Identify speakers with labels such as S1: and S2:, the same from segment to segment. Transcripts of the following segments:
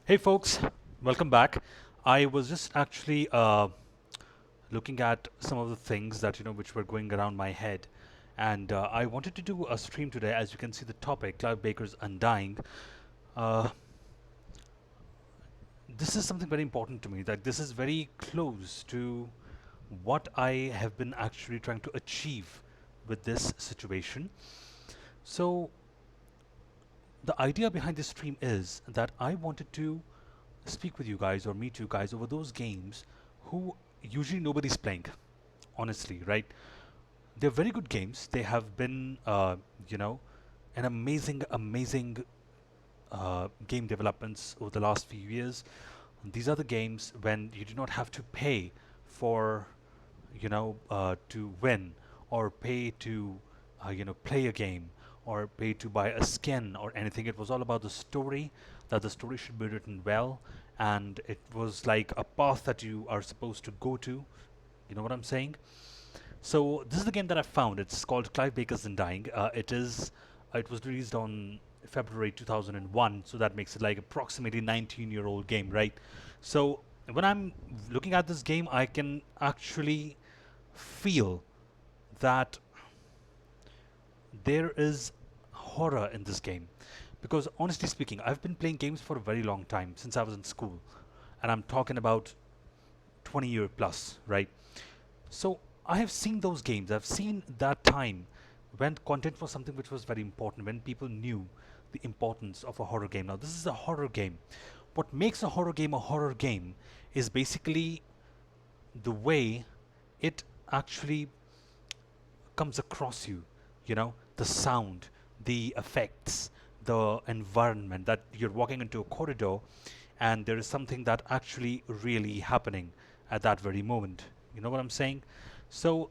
S1: Hey folks, welcome back. I was just actually looking at some of the things that which were going around my head, and I wanted to do a stream today. As you can see, the topic Clive Baker's Undying. Uh, this is something very important to me. That this is very close to what I have been actually trying to achieve with this situation. So the idea behind this stream is that I wanted to speak with you guys or meet you guys over those games who usually nobody's playing, honestly, right? They're very good games. They have been, an amazing game developments over the last few years. These are the games when you do not have to pay for, to win or pay to, play a game or pay to buy a skin or anything. It was all about the story, that the story should be written well, and it was like a path that you are supposed to go to. You know what I'm saying? So this is the game that I found. It's called Clive Baker's Undying. It was released on February 2001, so that makes it like approximately 19-year-old game, right? So when I'm looking at this game, I can actually feel that there is horror in this game. Because honestly speaking, I've been playing games for a very long time, since I was in school. And I'm talking about 20 year plus, right? So I have seen those games. I've seen that time when content was something which was very important, when people knew the importance of a horror game. Now, this is a horror game. What makes a horror game is basically the way it actually comes across you, the sound, the effects, the environment, that you're walking into a corridor and there is something that actually really happening at that very moment. You know what I'm saying? So,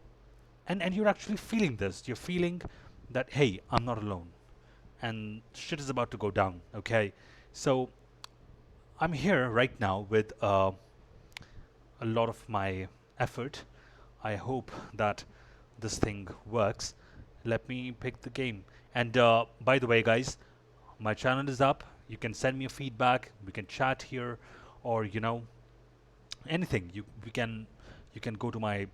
S1: and you're actually feeling this. You're feeling that, hey, I'm not alone, and shit is about to go down. Okay, so I'm here right now with a lot of my effort. I hope that this thing works. Let me pick the game. And by the way, guys, my channel is up. You can send me a feedback. We can chat here, or anything. You can go to my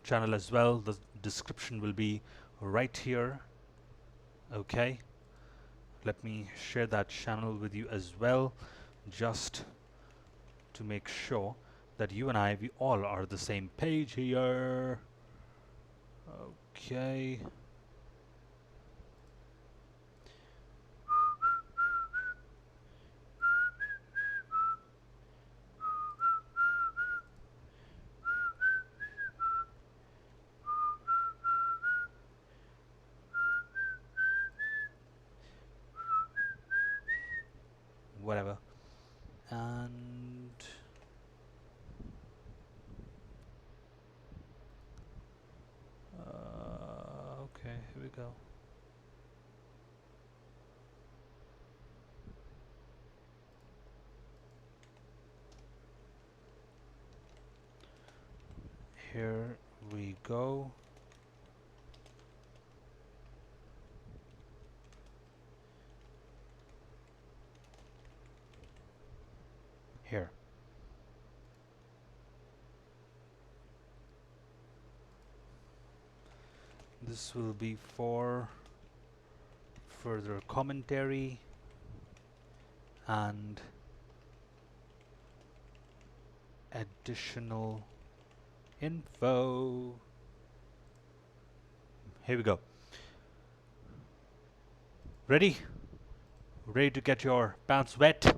S1: channel as well. The description will be right here. Okay. Let me share that channel with you as well, just to make sure that you and I, we all are the same page here. Okay. Whatever. And okay, here we go. Here we go. Here. This will be for further commentary and additional info. Here we go. Ready? Ready to get your pants wet?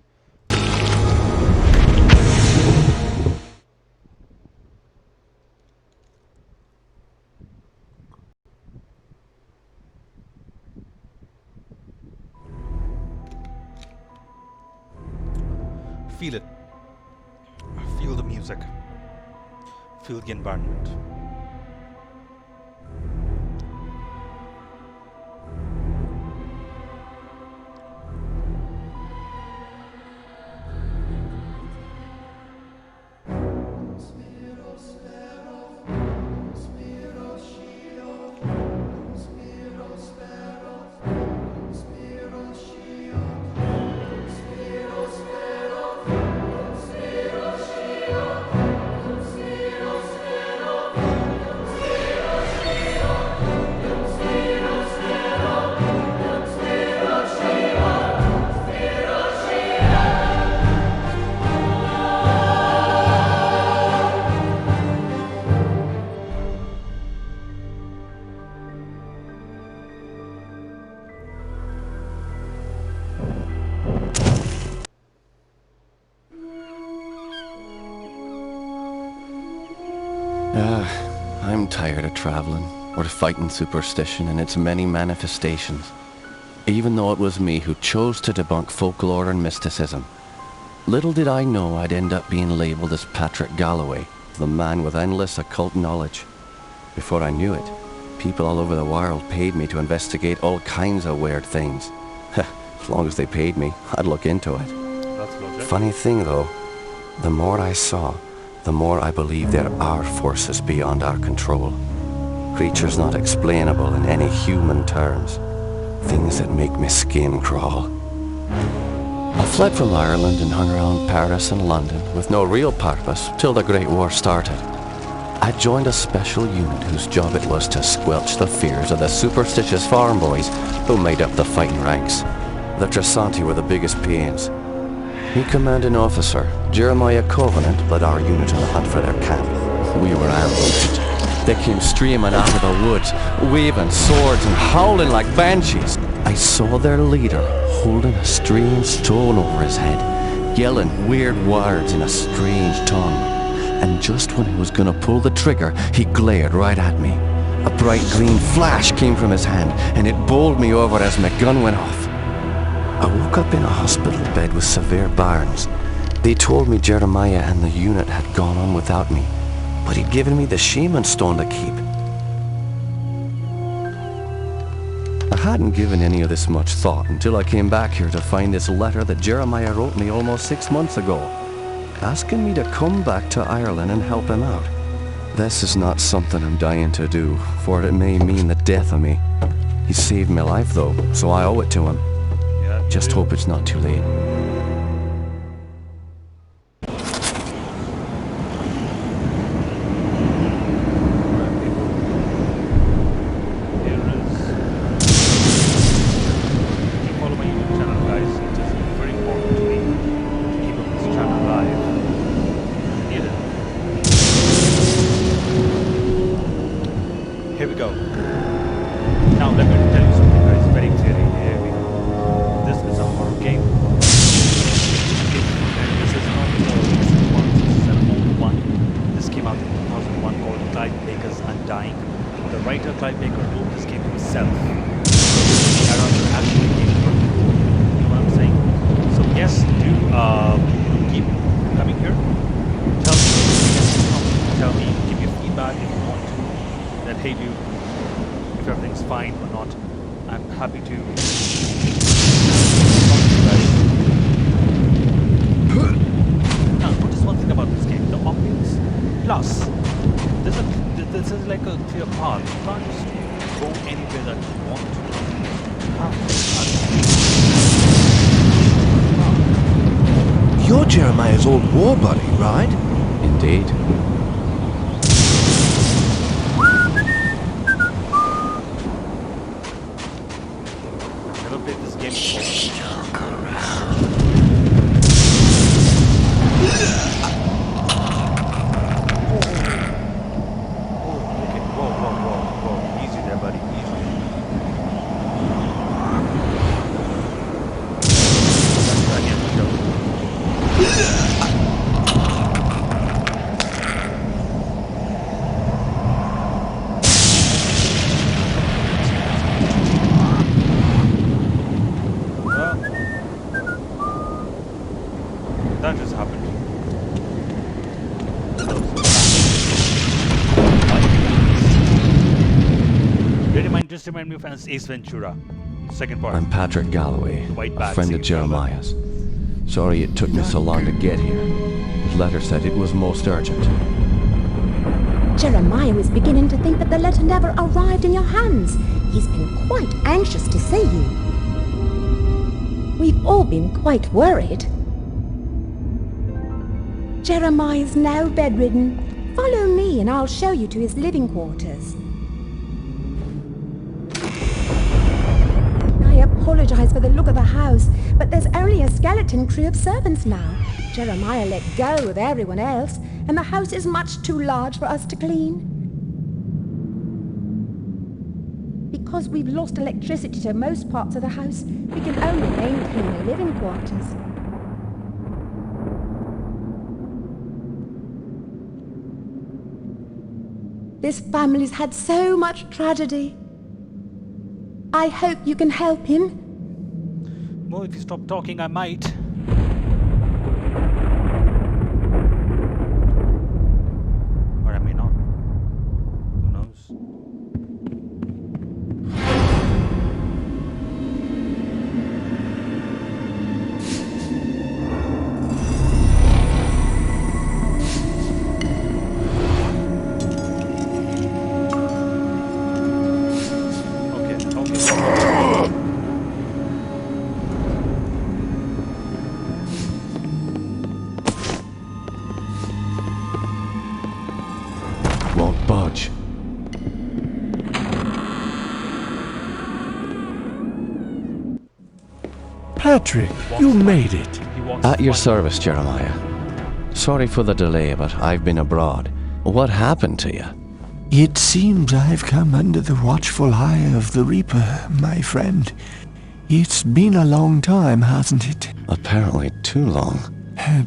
S1: Feel it. Feel the music. Feel the environment.
S2: I'm tired of traveling, or fighting superstition in its many manifestations. Even though it was me who chose to debunk folklore and mysticism. Little did I know I'd end up being labelled as Patrick Galloway, the man with endless occult knowledge. Before I knew it, people all over the world paid me to investigate all kinds of weird things. As long as they paid me, I'd look into it.
S1: That's logic.
S2: Funny thing though, the more I saw, the more I believe there are forces beyond our control. Creatures not explainable in any human terms. Things that make my skin crawl. I fled from Ireland and hung around Paris and London with no real purpose till the Great War started. I joined a special unit whose job it was to squelch the fears of the superstitious farm boys who made up the fighting ranks. The Trasanti were the biggest pains. Me commanding officer, Jeremiah Covenant, led our unit on the hunt for their camp. We were ambushed. They came streaming out of the woods, waving swords and howling like banshees. I saw their leader holding a strange stone over his head, yelling weird words in a strange tongue. And just when I was gonna pull the trigger, he glared right at me. A bright green flash came from his hand, and it bowled me over as my gun went off. I woke up in a hospital bed with severe burns. They told me Jeremiah and the unit had gone on without me, but he'd given me the shaman stone to keep. I hadn't given any of this much thought until I came back here to find this letter that Jeremiah wrote me almost 6 months ago, asking me to come back to Ireland and help him out. This is not something I'm dying to do, for it may mean the death of me. He saved my life though, so I owe it to him. Just hope it's not too late.
S1: Here we go. Now let me tell you something guys very clearly. This is a horror game. And this is not a recent one, this is an old one. This came out in 2001 called Clive Baker's Undying. The writer Clive Baker wrote this game himself. The era that actually came from. You know what I'm saying? So yes, do keep coming here. Tell me, give me feedback if you want to. That hey dude, if everything's fine or not, I'm happy to talk to you guys. Now, notice one thing about this game, the ambience. Plus, this is like a clear path. You can't just go anywhere that you want to. You have to.
S3: You're Jeremiah's old war buddy, right?
S2: Indeed.
S1: That just happened. Just remind me of Ace Ventura. Second part.
S2: I'm Patrick Galloway, a friend of Jeremiah's. Sorry it took me so long to get here. His letter said it was most urgent.
S4: Jeremiah was beginning to think that the letter never arrived in your hands. He's been quite anxious to see you. We've all been quite worried. Jeremiah's now bedridden. Follow me and I'll show you to his living quarters. I apologize for the look of the house, but there's only a skeleton crew of servants now. Jeremiah let go of everyone else, and the house is much too large for us to clean. Because we've lost electricity to most parts of the house, we can only maintain the living quarters. This family's had so much tragedy. I hope you can help him.
S1: Well, if you stop talking, I might. Or I may not. Who knows?
S3: Won't budge. Patrick, you made it.
S1: He walks
S2: At your
S1: fine.
S2: service, Jeremiah. Sorry for the delay, but I've been abroad. What happened to you?
S3: It seems I've come under the watchful eye of the Reaper, my friend. It's been a long time, hasn't it?
S2: Apparently too long.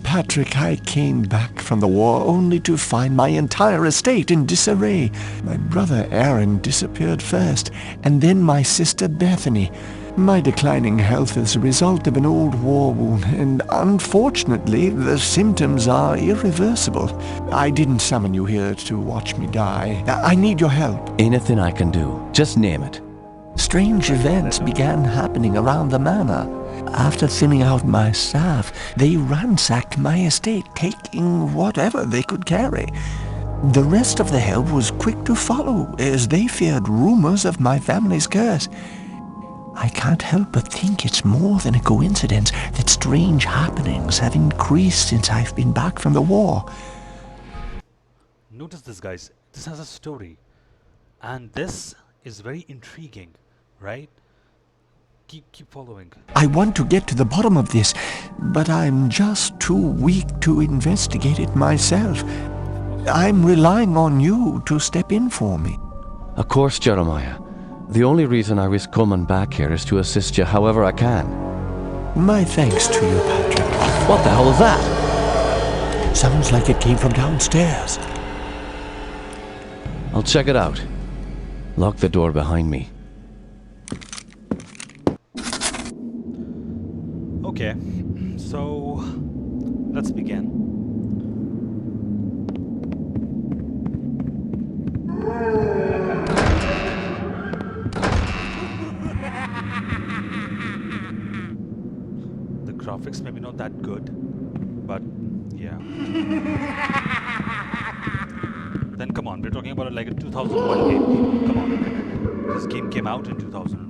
S3: Patrick, I came back from the war only to find my entire estate in disarray. My brother Aaron disappeared first, and then my sister Bethany. My declining health is a result of an old war wound, and unfortunately, the symptoms are irreversible. I didn't summon you here to watch me die. I need your help.
S2: Anything I can do. Just name it.
S3: Strange events began happening around the manor. After thinning out my staff, they ransacked my estate, taking whatever they could carry. The rest of the help was quick to follow, as they feared rumors of my family's curse. I can't help but think it's more than a coincidence that strange happenings have increased since I've been back from the war.
S1: Notice this, guys. This has a story. And this is very intriguing, right? Keep following.
S3: I want to get to the bottom of this, but I'm just too weak to investigate it myself. I'm relying on you to step in for me.
S2: Of course, Jeremiah. The only reason I was coming back here is to assist you however I can.
S3: My thanks to you, Patrick.
S2: What the hell is that?
S3: Sounds like it came from downstairs.
S2: I'll check it out. Lock the door behind me.
S1: Okay, so let's begin. The graphics maybe not that good, but yeah. Then come on, we're talking about like a 2001 game. Come on, this game came out in 2001.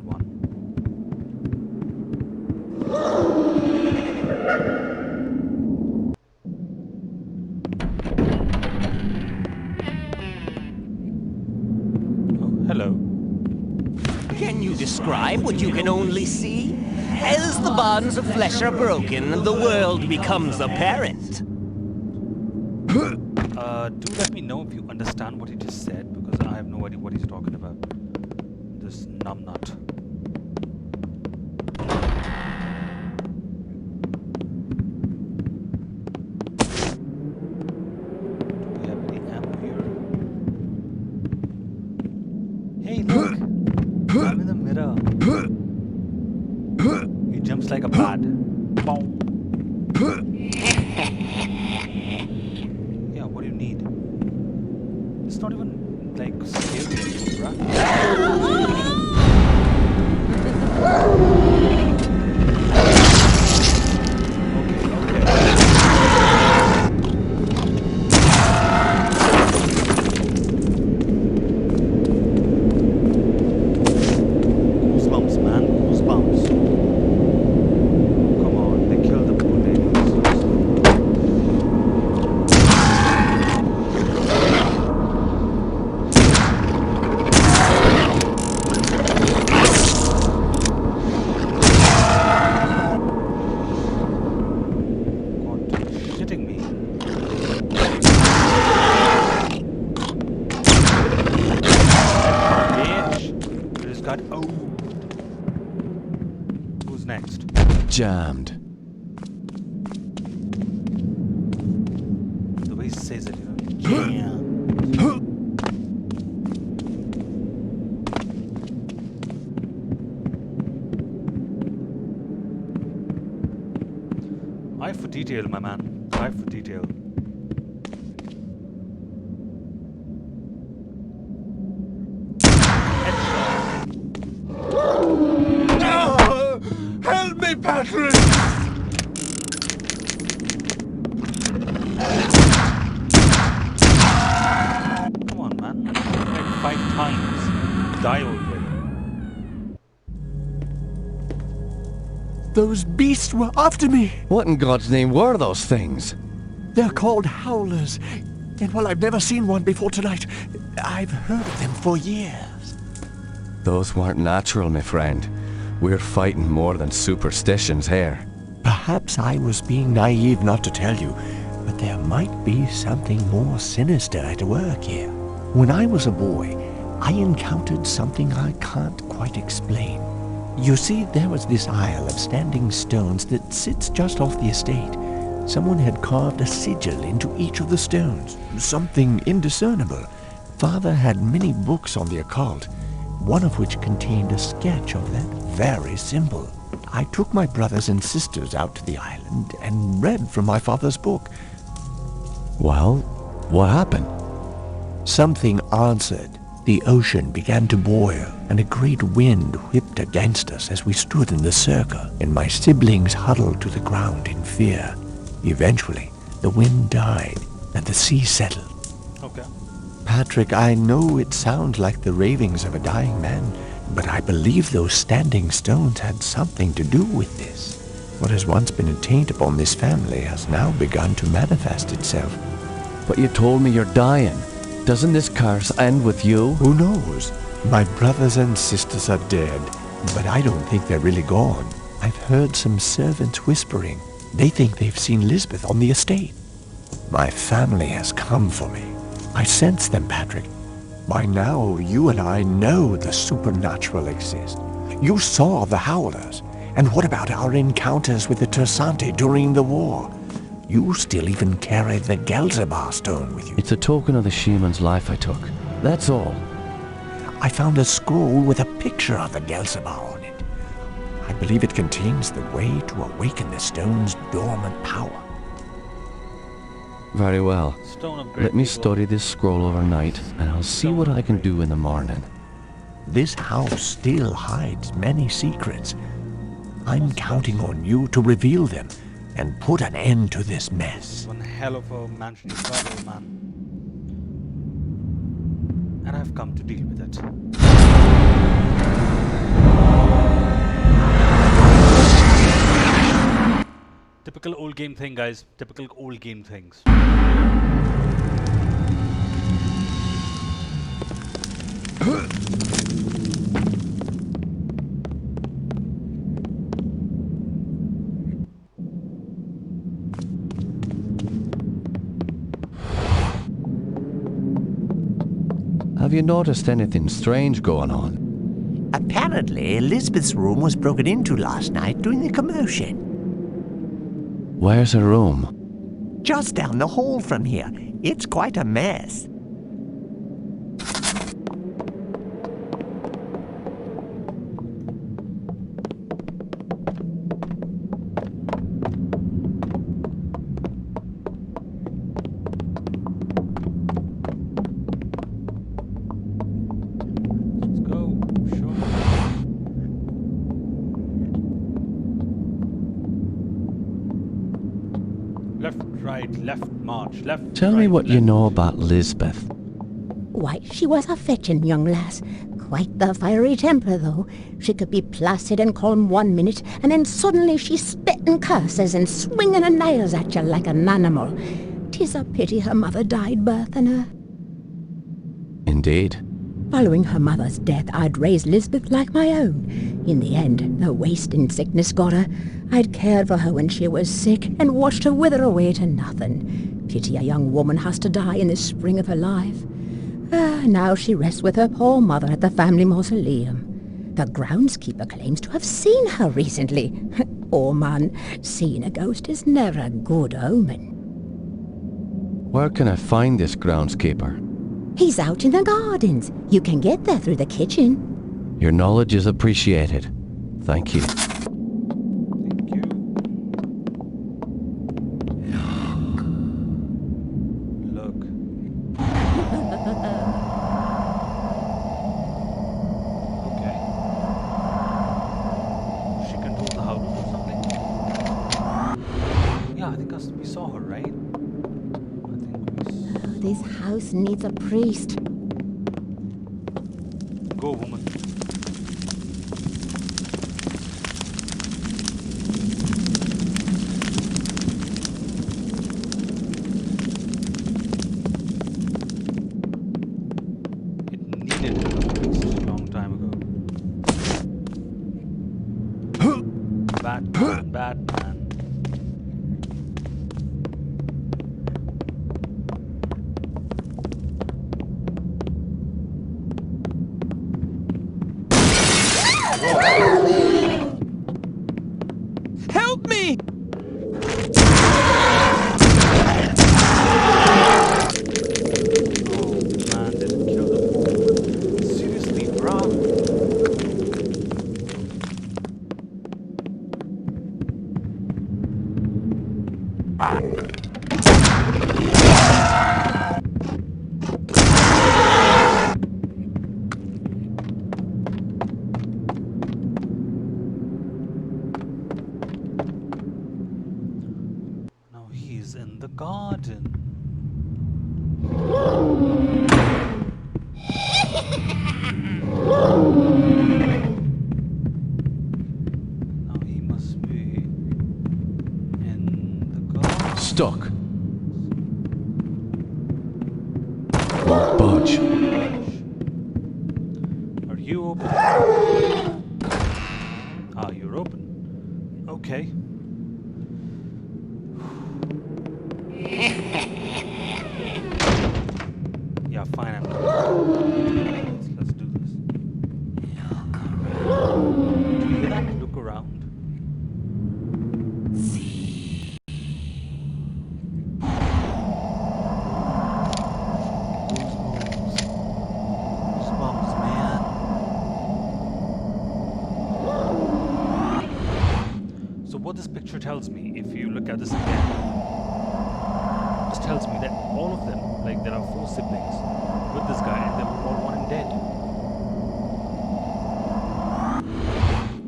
S1: Hello.
S5: Can you describe what you can only see? As the bonds of flesh are broken, the world becomes apparent.
S1: Do let me know if you understand what he just said, because I have no idea what he's talking about. This numbnut. Do we have any ammo here? Hey, look! I'm in the mirror. He jumps like a bat. Boom. Yeah, what do you need? It's not even like scary anymore, bruh. Goosebumps, man. Goosebumps. Come on, they killed the poor ladies. God, shitting me. Bitch. Just got Who's next?
S2: Jammed.
S1: The way he says it, you know. Jam. Eye for detail, my man. Eye for detail.
S3: Help me, Patrick!
S1: Come on, man. Like 5 times. Die already.
S3: Those beasts were after me.
S2: What in God's name were those things?
S3: They're called howlers. And while I've never seen one before tonight, I've heard of them for years.
S2: Those weren't natural, my friend. We're fighting more than superstitions here.
S3: Perhaps I was being naive not to tell you, but there might be something more sinister at work here. When I was a boy, I encountered something I can't quite explain. You see, there was this isle of standing stones that sits just off the estate. Someone had carved a sigil into each of the stones, something indiscernible. Father had many books on the occult, one of which contained a sketch of that very symbol. I took my brothers and sisters out to the island and read from my father's book.
S2: Well, what happened?
S3: Something answered. The ocean began to boil, and a great wind whipped against us as we stood in the circle, and my siblings huddled to the ground in fear. Eventually, the wind died, and the sea settled.
S1: Okay.
S3: Patrick, I know it sounds like the ravings of a dying man, but I believe those standing stones had something to do with this. What has once been a taint upon this family has now begun to manifest itself.
S2: But you told me you're dying. Doesn't this curse end with you?
S3: Who knows? My brothers and sisters are dead, but I don't think they're really gone. I've heard some servants whispering. They think they've seen Lisbeth on the estate. My family has come for me. I sense them, Patrick. By now, you and I know the supernatural exists. You saw the Howlers. And what about our encounters with the Tersante during the war? You still even carry the Gelzebah stone with you.
S2: It's a token of the shaman's life I took. That's all.
S3: I found a scroll with a picture of the Gelzebah on it. I believe it contains the way to awaken the stone's dormant power.
S2: Very well.
S1: Stone of Great
S2: Let me
S1: People.
S2: study this scroll overnight, and I'll see what I can do in the morning.
S3: This house still hides many secrets. I'm counting on you to reveal them and put an end to this mess.
S1: One hell of a mansion you've got, old man. And I've come to deal with it. Typical old game thing, guys. Typical old game things.
S2: Have you noticed anything strange going on?
S3: Apparently, Elizabeth's room was broken into last night during the commotion.
S2: Where's her room?
S3: Just down the hall from here. It's quite a mess.
S1: Let's go. Sure. Left, right, left, march, left.
S2: Tell me
S1: right,
S2: what you
S1: left.
S2: know about Lisbeth.
S4: Why, she was a fetching young lass. Quite the fiery temper, though. She could be placid and calm one minute, and then suddenly she's spitting curses and swinging her nails at you like an animal. 'Tis a pity her mother died birthing her.
S2: Indeed.
S4: Following her mother's death, I'd raised Lisbeth like my own. In the end, the wasting sickness got her. I'd cared for her when she was sick and watched her wither away to nothing. Pity a young woman has to die in the spring of her life. Now she rests with her poor mother at the family mausoleum. The groundskeeper claims to have seen her recently. Oh man, seeing a ghost is never a good omen.
S2: Where can I find this groundskeeper?
S4: He's out in the gardens. You can get there through the kitchen.
S2: Your knowledge is appreciated. Thank you.
S1: Thank you. Yeah, I think we saw her, right? I think we
S4: This house needs a priest.
S1: Go, woman. It needed a priest a long time ago. Batman, Batman.
S3: Help me!
S1: Oh man, did it kill the woman? Seriously, bruh? Now he's in the garden. Now he must be in the garden.
S2: Stuck. Won't budge.
S1: Are you open? Ah, you're open. Okay. Yeah, fine, I'm coming. Let's do this. Do you hear that? Look around. Goosebumps, man. So what this picture tells me, if you look at this again, this tells me that all of them, like there are 4 siblings with this guy, and they were all one and dead.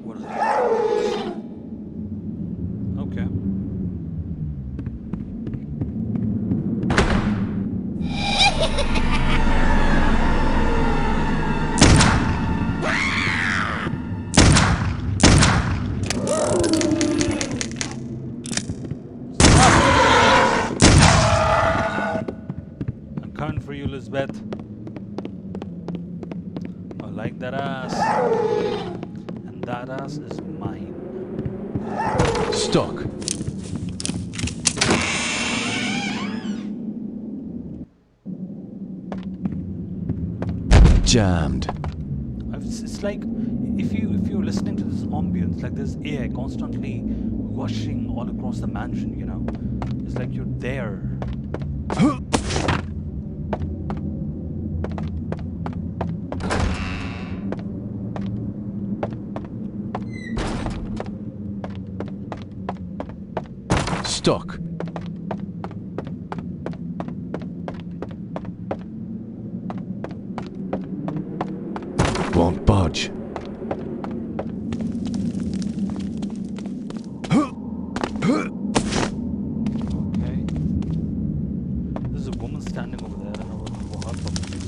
S1: What are these? Okay. I'm coming for you, Lisbeth. I like that ass. And that ass is mine.
S2: Stuck. Jammed.
S1: It's like if you're listening to this ambience, like there's AI constantly rushing all across the mansion, you know. It's like you're there.
S2: Stuck. Won't budge.
S1: Okay. There's a woman standing over there. I don't know what her problem is.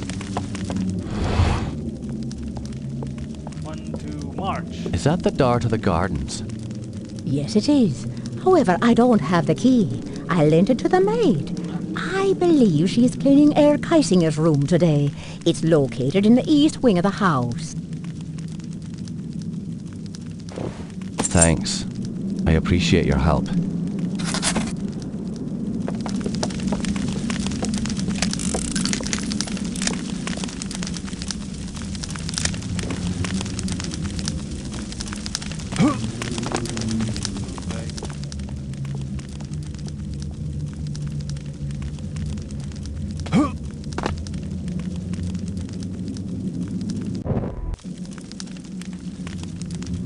S1: 1, 2, march.
S2: Is that the door to the gardens?
S4: Yes, it is. However, I don't have the key. I lent it to the maid. I believe she is cleaning Herr Keisinger's room today. It's located in the east wing of the house.
S2: Thanks. I appreciate your help.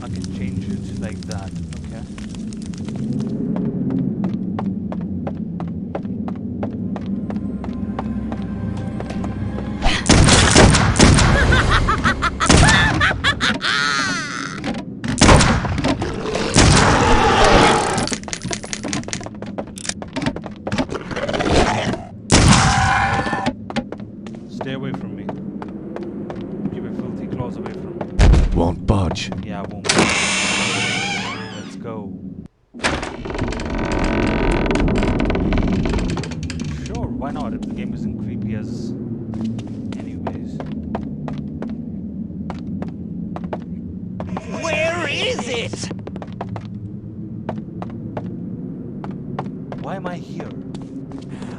S1: I can change it like that. Okay. Yeah, boom. Let's go. Sure, why not? If the game isn't creepy as anyways.
S5: Where is it?
S1: Why am I here?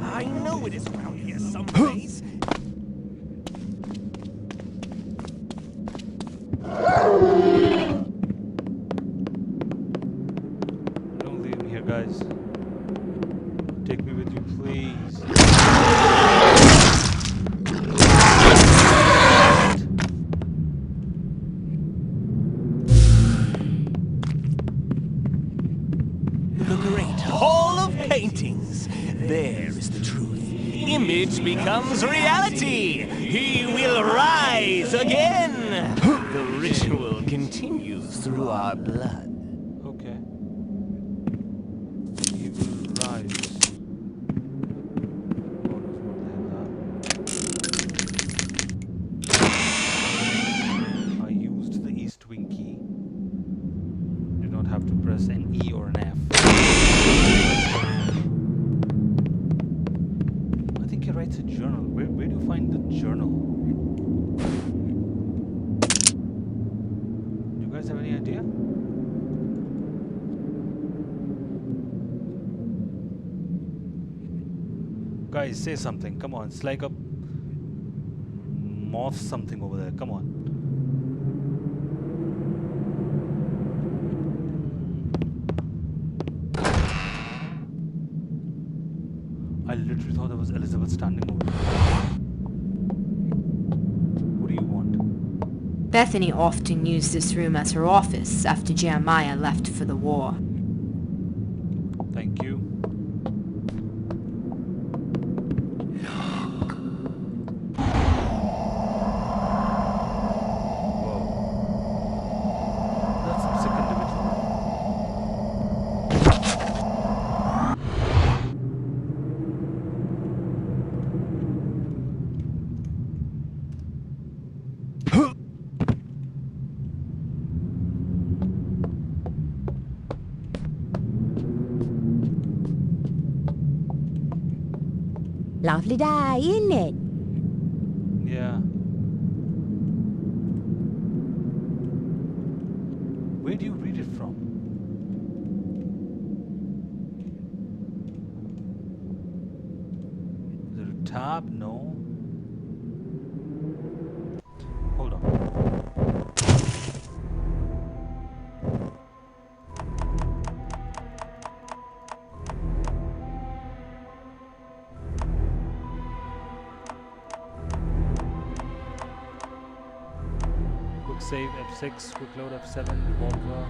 S5: I know it is around here someplace.
S1: Don't leave me here, guys. Take me with you, please.
S5: The great hall of paintings. There is the truth. Image becomes reality. He will rise again. The ritual continues through our blood.
S1: Okay. He will rise. God knows what the hell that. I used the East Wing key. Do not have to press an E or an F. I think he writes a journal. Where do you find the journal? Do you guys have any idea? Guys, say something. Come on. It's like a moth something over there. Come on. I literally thought there was Elizabeth standing over there. What do you want?
S6: Bethany often used this room as her office after Jeremiah left for the war.
S1: Thank you. Whoa. That's some sick individual.
S4: Lovely day, isn't it?
S1: Yeah. Where do you read it from? Is there a tab? No. Hold on. Quick save F6, quick load F7, revolver,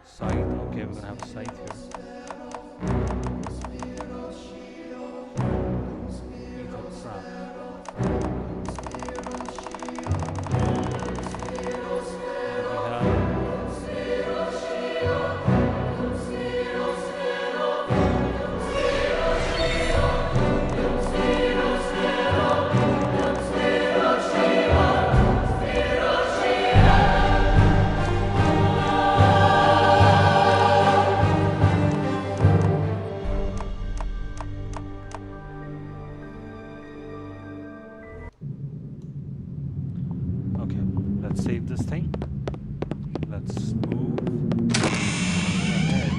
S1: scythe. Okay, we're gonna have a scythe here. Ether trap. Okay, let's save this thing. Let's move ahead.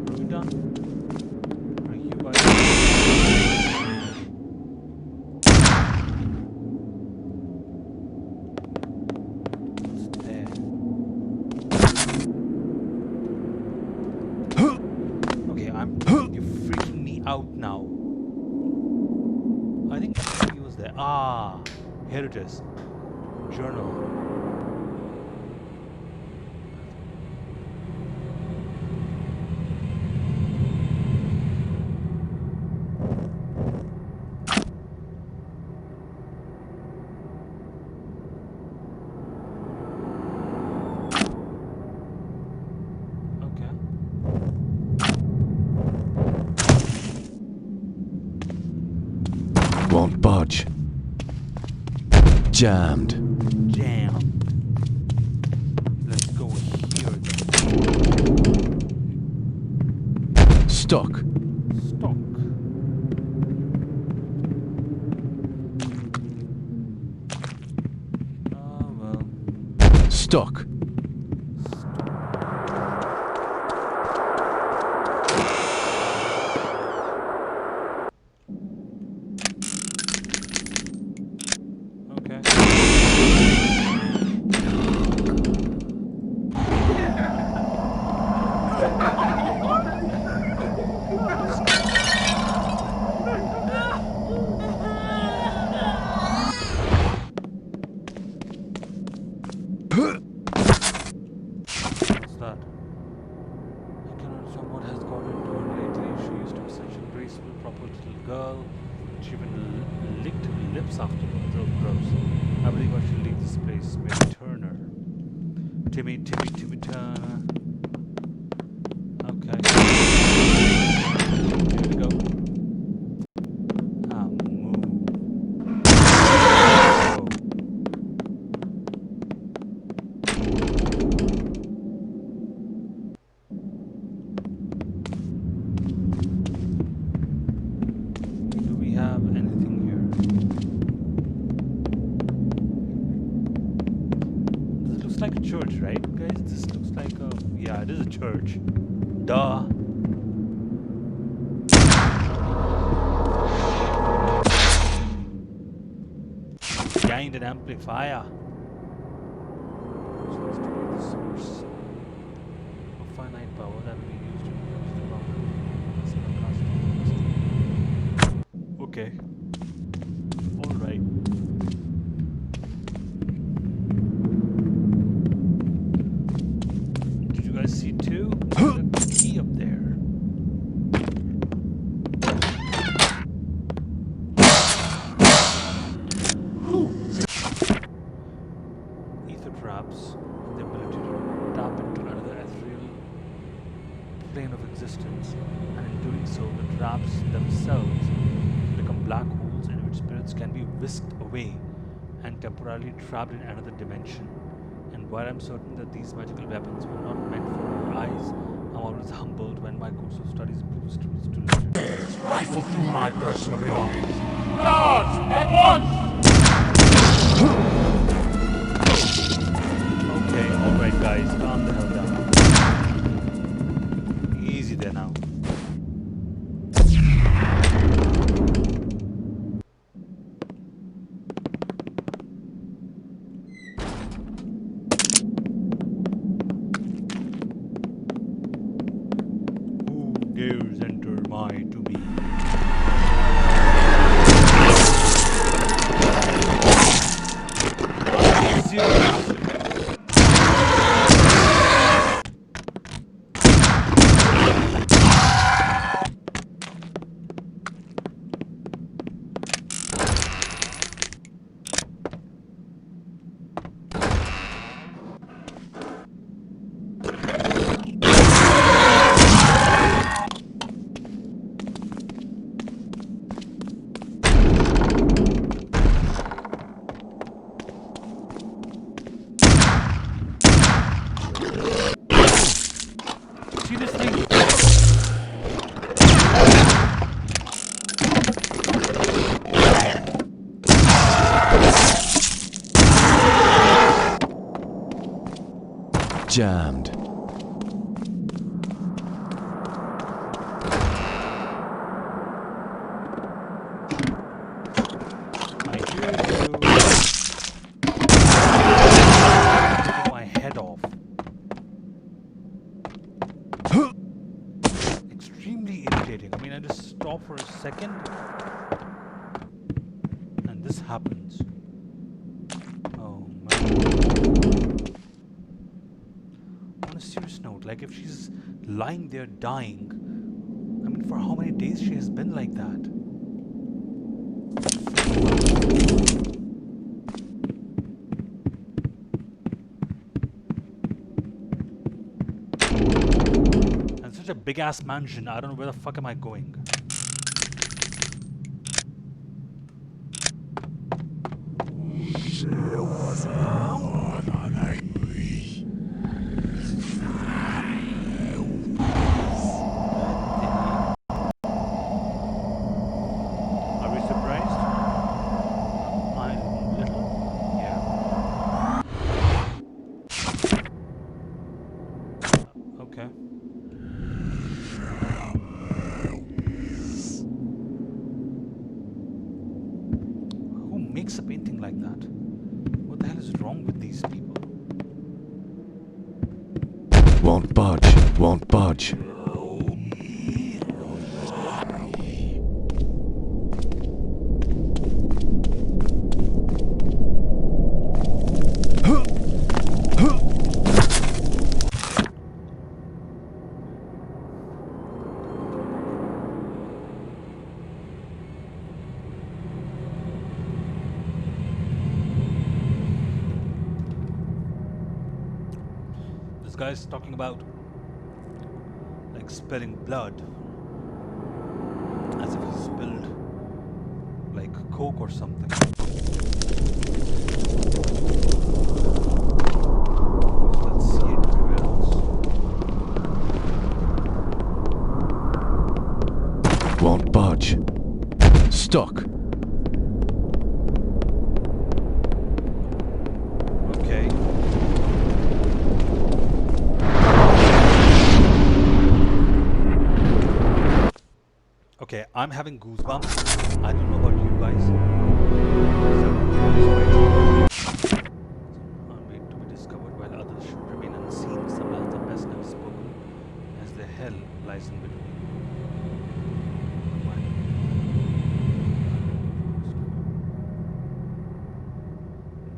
S1: Are we done? Are you guys? What's there? Okay, you're freaking me out now. I think he was there. Ah, here it is. Journal. Okay.
S3: passage. Jammed.
S1: Jammed. Let's go here then.
S3: Stuck.
S1: Stock. Well.
S3: Stuck.
S1: Okay. What's that? I can understand what has got into her lately. She used to be such a graceful, proper little girl. She even licked her lips afterwards. Oh, gross. I believe I should leave this place. Maybe Turner. Timmy Turner. Okay. Here we go. Move. Oh. Do we have anything here? This looks like a church, right, guys? This looks like a... Yeah, it is a church. Duh. Gained an amplifier. So let's do the source of finite power that will be used to increase the power of this broadcasting. Okay. Alright. Did you guys see two? There's a key up there. Ether traps have the ability to tap into another ethereal plane of existence, and in doing so, the traps themselves become black holes in which spirits can be whisked away and temporarily trapped in another dimension. And while I'm certain that these magical weapons were not meant for our eyes, I'm always humbled when my course of studies proves truths to legend.
S7: Rifle through my personal belongings. Guards, at once!
S1: Okay, alright guys, calm the hell down. Easy there now. Who dares enter my domain? Seriously? Seriously?
S3: Jammed.
S1: I hear you. Taking my head off. Extremely irritating. I mean, I just stop for a second and this happens. Oh man. On a serious note, like if she's lying there dying, I mean, for how many days she has been like that? And such a big ass mansion, I don't know where the fuck am I going. Are we surprised? I'm little. Yeah. Okay. Who makes a painting like that? What the hell is wrong with these people?
S3: Won't budge, won't budge.
S1: This guy's talking about like spilling blood as if he spilled like Coke or something. First, let's see it everywhere else.
S3: Won't budge. Stuck.
S1: Okay. Okay, I'm having goosebumps. I don't know about you guys. Are made to be discovered while others should remain unseen. Some lands are best never spoken, as the hell lies in between.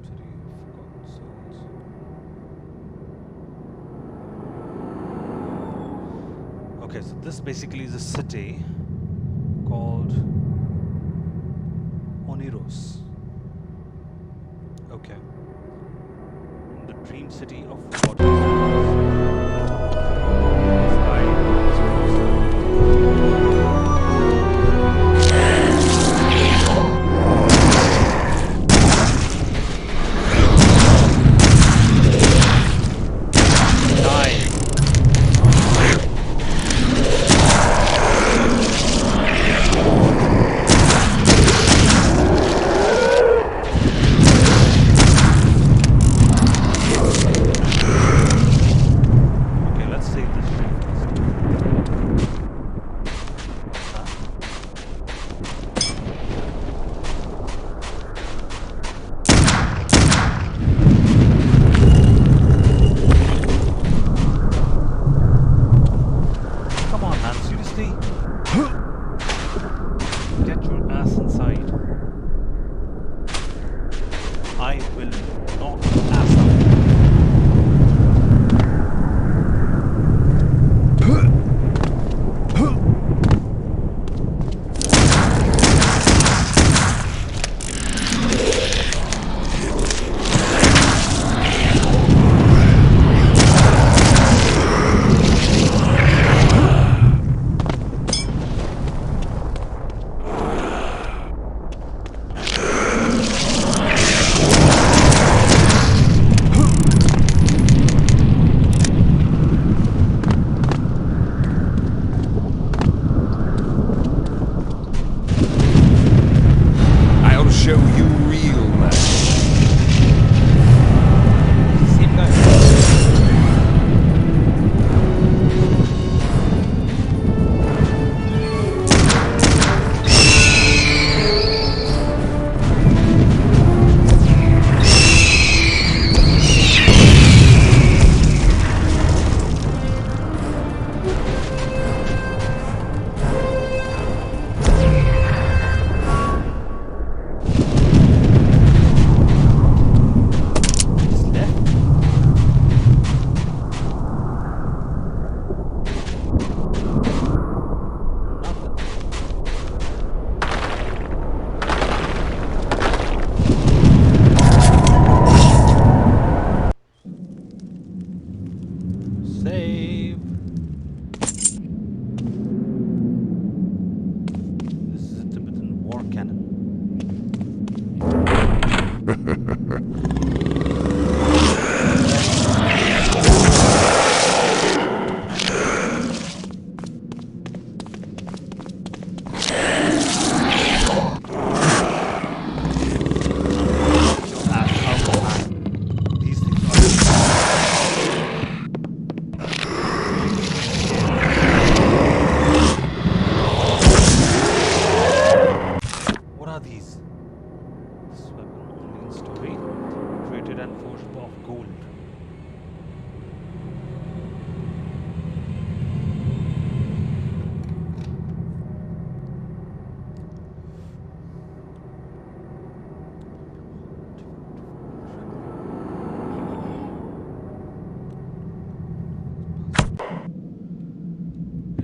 S1: City of forgotten souls. Okay, so this basically is a city called Oniros. Okay. The dream city of forgotten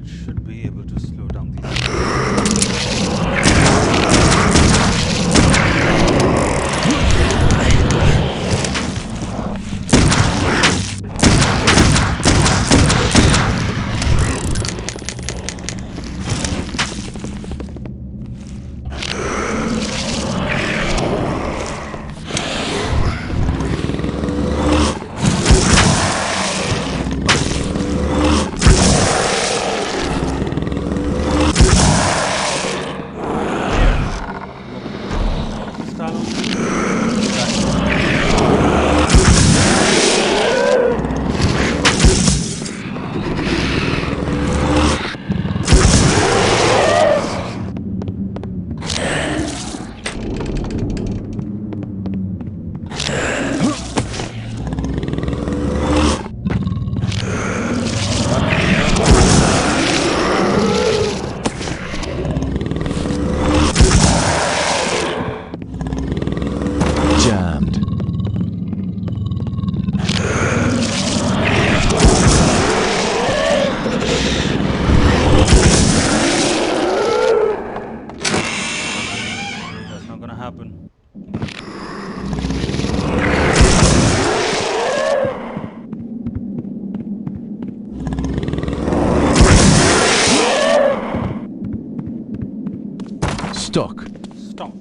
S1: should be able to slow down these.
S3: Jammed.
S1: That's not gonna happen.
S3: Stuck.
S1: Stock.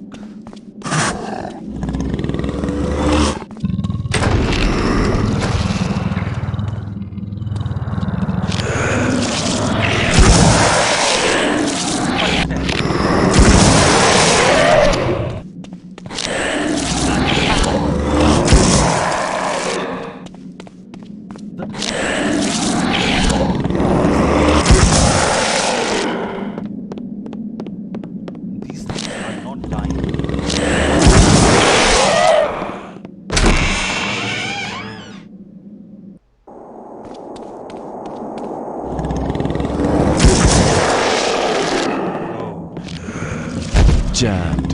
S1: These things are not dying. Oh,
S3: Jammed.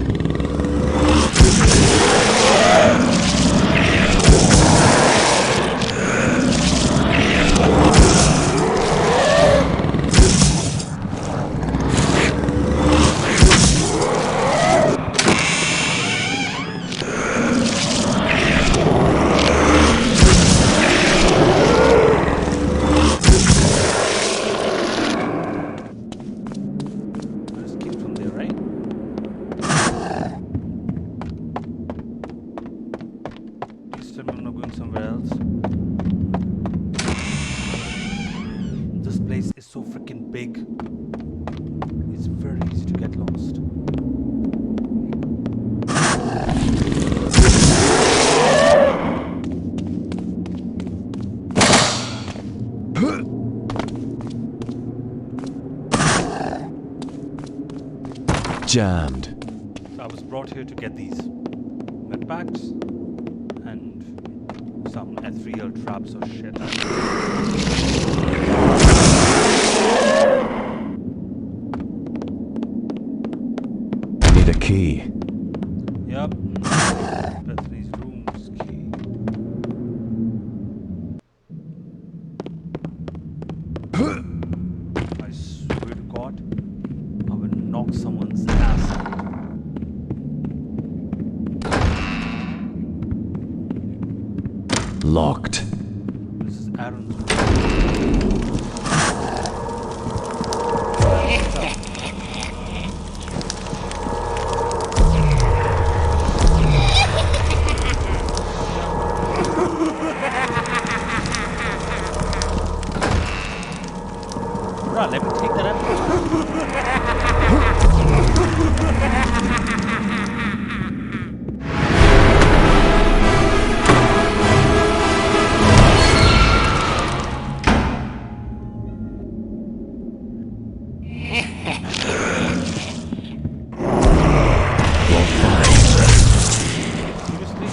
S1: I just came from there, right? Please tell me I'm not going somewhere else. This place is so freaking big. It's very easy to get lost.
S3: Jammed.
S1: So I was brought here to get these med packs and some ethereal traps or shit.
S3: Need a key.
S1: Yep. Bethany's room's key. I swear to God, I will knock someone's ass out.
S3: Locked.
S1: This is Aaron's room. Bruh, let me take that up. Seriously?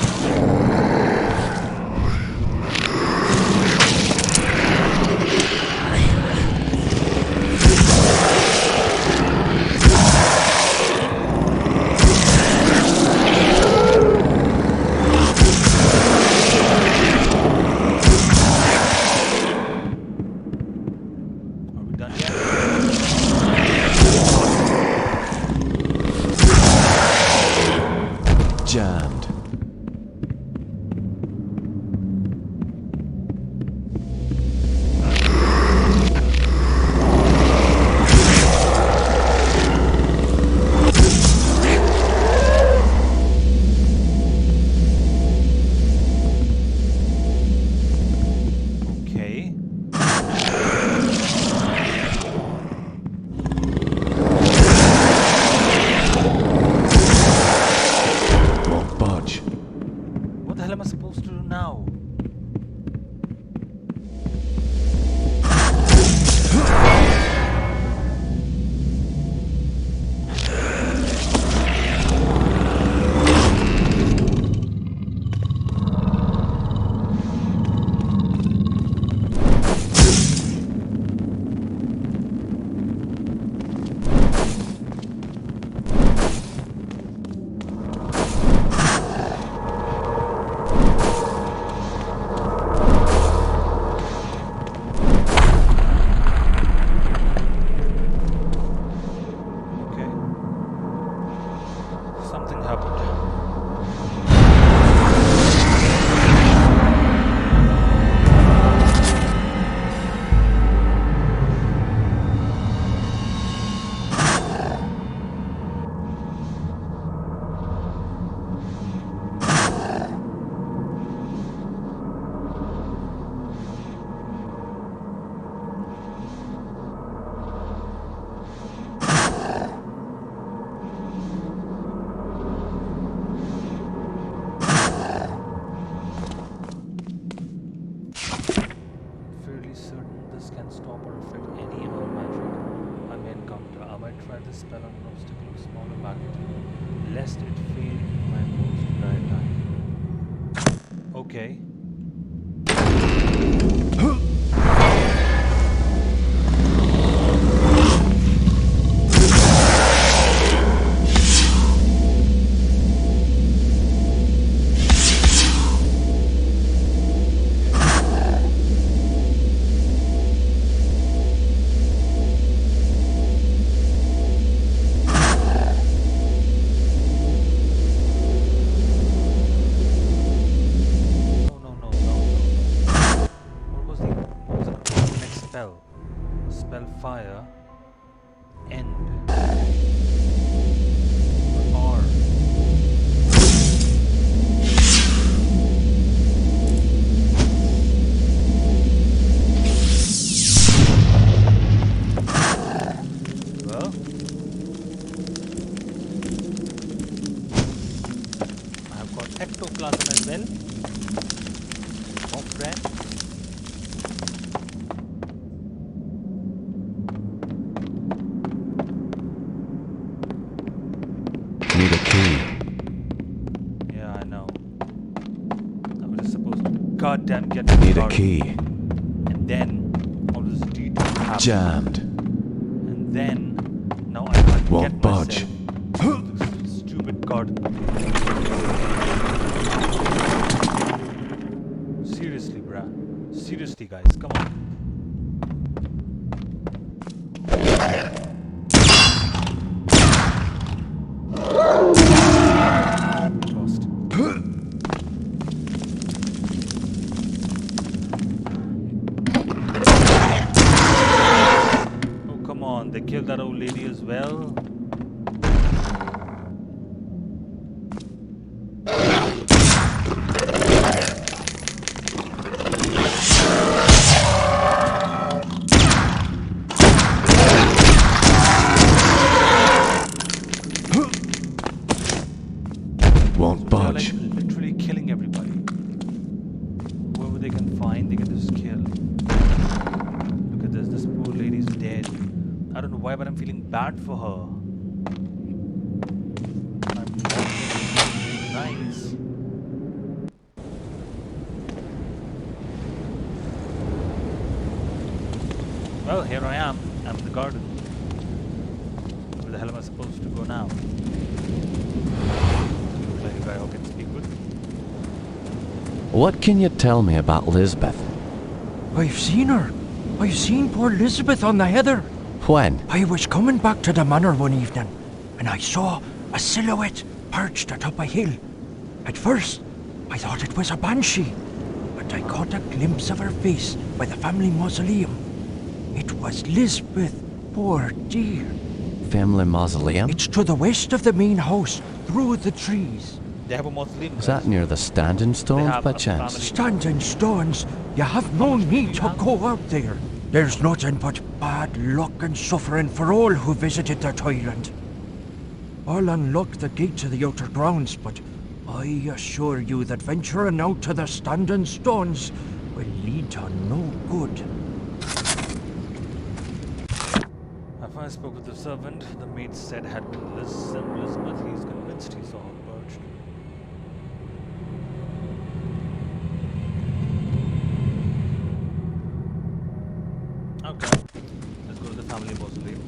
S1: spell on an obstacle of smaller magnitude, lest it fail in my most dire time. Okay. Spell fire. End. R. Well, I've got ectoplasm as well. More friends.
S2: Need a key.
S1: Yeah, I know. I was just supposed to goddamn get
S2: Need a
S1: started.
S2: key.
S1: And then all this detour happened.
S2: Jammed.
S1: And then now I can't
S2: Won't
S1: get
S2: budge.
S1: myself to this stupid garden. Seriously, bruh. Seriously, guys, come on. Lost. Oh, come on. They killed that old lady as well.
S2: Won't
S1: They're
S2: budge.
S1: like literally killing everybody. Whoever they can find, they can just kill. Look at this. This poor lady's dead. I don't know why, but I'm feeling bad for her. I'm not nice. Well, here I am. I'm in the garden. Where the hell am I supposed to go now? Looks like a guy I can speak with.
S2: What can you tell me about Lisbeth?
S3: I've seen her. I've seen poor Elizabeth on the heather.
S2: When?
S3: I was coming back to the manor one evening, and I saw a silhouette perched atop a hill. At first, I thought it was a banshee, but I caught a glimpse of her face by the family mausoleum. It was Lisbeth, poor dear.
S2: Family mausoleum?
S3: It's to the west of the main house, through the trees.
S1: They have a mausoleum.
S2: Is
S1: guys.
S2: that near the standing stones
S1: have
S2: by
S1: a
S2: chance?
S1: family-
S3: Standing stones, you have no need to go out there. There's nothing but bad luck and suffering for all who visited that island. I'll unlock the gate to the outer grounds, but I assure you that venturing out to the standing stones will lead to no good.
S1: I finally spoke with the servant. The maid said had been Elizabeth. He's convinced he saw her perched. Okay, let's go to the family mausoleum.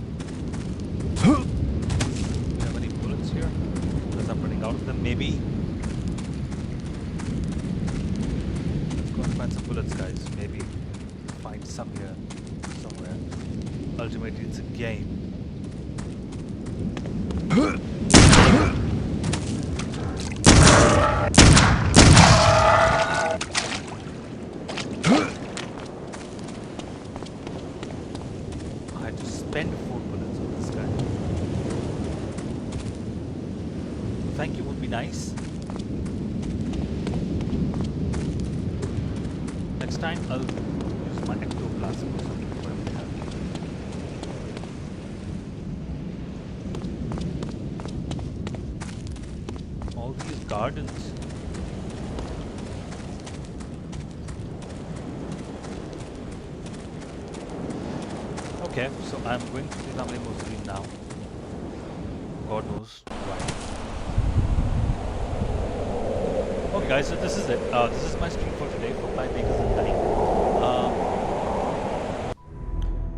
S1: Do you have any bullets here? Because I'm running out of them, maybe. Let's go and find some bullets, guys. Maybe find some here somewhere. Ultimately, it's a game. I had to spend 4 bullets on this guy. Thank you would be nice. Next time I'll use my ectoplasm or something, whatever they have. All these gardens. Okay, so I'm going to the family mausoleum now. God knows why. Okay guys, so this is it. This is my stream for today for Clive Bakers Undying.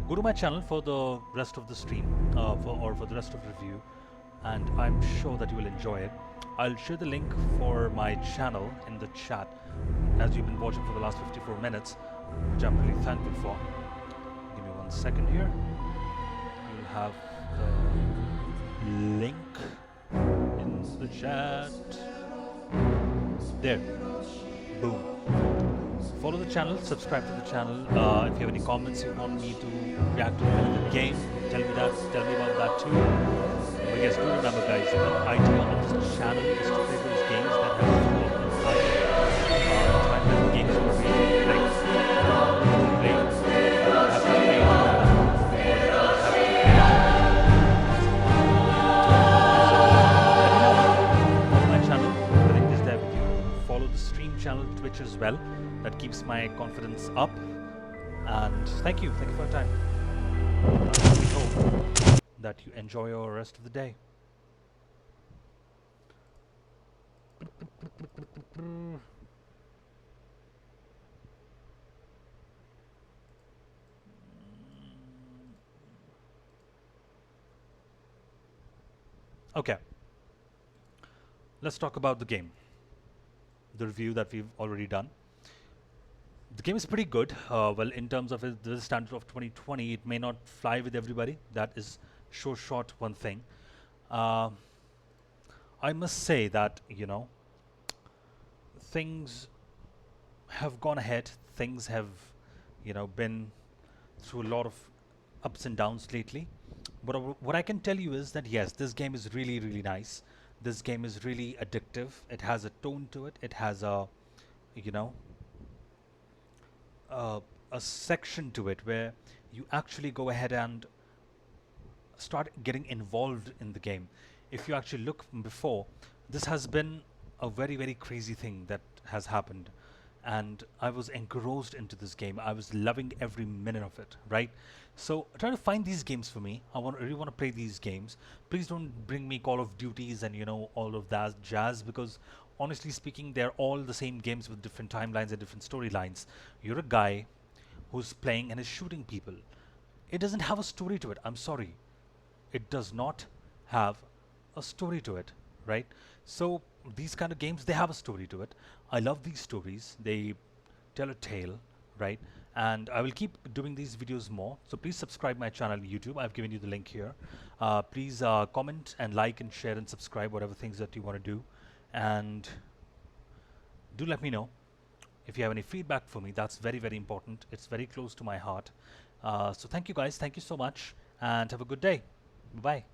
S1: Go to my channel for the rest of the stream, or for the rest of the review, and I'm sure that you will enjoy it. I'll share the link for my channel in the chat as you've been watching for the last 54 minutes, which I'm really thankful for. Give me 1 second here. You'll have the link in the chat. There. Boom. Follow the channel, subscribe to the channel. If you have any comments you want me to react to the game, tell me about that too. But yes, do remember guys, the idea of this channel is to play those games that have development time. Time that games for me, like to play, have to pay channel Twitch as well. That keeps my confidence up. And thank you for your time. We hope that you enjoy your rest of the day. Okay. Let's talk about the game. The review that we've already done. The game is pretty good. Well, in terms of the standard of 2020, it may not fly with everybody. That is sure short one thing. I must say that, you know, things have gone ahead. Things have, you know, been through a lot of ups and downs lately. But what I can tell you is that yes, this game is really, really nice. This game is really addictive. It has a tone to it. It has a, you know, a section to it where you actually go ahead and start getting involved in the game. If you actually look from before, this has been a very, very crazy thing that has happened. And I was engrossed into this game. I was loving every minute of it, right? So try to find these games for me. I really want to play these games. Please don't bring me Call of Duties and, you know, all of that jazz, because honestly speaking, they're all the same games with different timelines and different storylines. You're a guy who's playing and is shooting people. It doesn't have a story to it. I'm sorry. It does not have a story to it, right? So these kind of games, they have a story to it. I love these stories. They tell a tale, right? And I will keep doing these videos more. So please subscribe my channel on YouTube. I've given you the link here. Please comment and like and share and subscribe, whatever things that you want to do. And do let me know if you have any feedback for me. That's very, very important. It's very close to my heart. So thank you guys. Thank you so much. And have a good day. Bye-bye.